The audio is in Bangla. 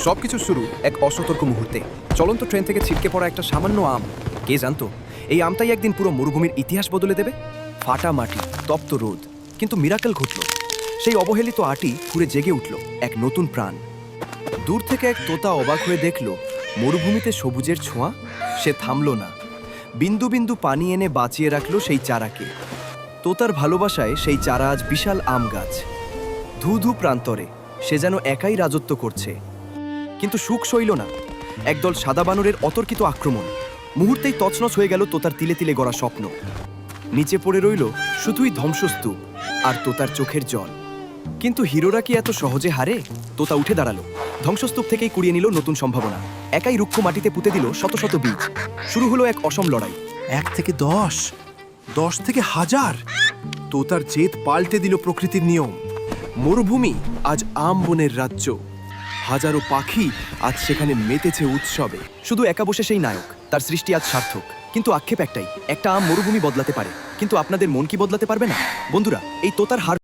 সবকিছু শুরু এক অসতর্ক মুহূর্তে। চলন্ত ট্রেন থেকে ছিটকে পড়া একটা সামান্য আম। কে জানতো এই আমটাই একদিন পুরো মরুভূমির ইতিহাস বদলে দেবে। ফাটা মাটি, তপ্ত রোদ, কিন্তু মিরাকেল ঘটল। সেই অবহেলিত আটি ঘুরে জেগে উঠল এক নতুন প্রাণ। দূর থেকে এক তোতা অবাক হয়ে দেখল মরুভূমিতে সবুজের ছোঁয়া। সে থামল না, বিন্দু বিন্দু পানি এনে বাঁচিয়ে রাখল সেই চারাকে। তোতার ভালোবাসায় সেই চারা আজ বিশাল আম গাছ। ধু ধু প্রান্তরে সে যেন একাই রাজত্ব করছে। কিন্তু সুখ সইল না। একদল সাদা বানরের অতর্কিত আক্রমণ। মুহূর্তেই তছনছ হয়ে গেল তোতার তিলে তিলে গড়া স্বপ্ন। নিচে পড়ে রইল শুধুই ধ্বংসস্তূপ আর তোতার চোখের জল। কিন্তু হিরোরা কি এত সহজে হারে? তোতা উঠে দাঁড়ালো, ধ্বংসস্তূপ থেকেই কুড়িয়ে নিল নতুন সম্ভাবনা। একাই রুক্ষ মাটিতে পুঁতে দিল শত শত বীজ। শুরু হলো এক অসম লড়াই। 1 থেকে 10, 10 থেকে 1000। তোতার জেদ পাল্টে দিল প্রকৃতির নিয়ম। মরুভূমি আজ আম বনের রাজ্য। হাজারো পাখি আজ সেখানে মেতেছে উৎসবে। শুধু একা বসে সেই নায়ক, তার সৃষ্টি আজ সার্থক। কিন্তু আক্ষেপ একটাই, একটা আম মরুভূমি বদলাতে পারে, কিন্তু আপনাদের মন কি বদলাতে পারবে না? বন্ধুরা, এই তোতার হার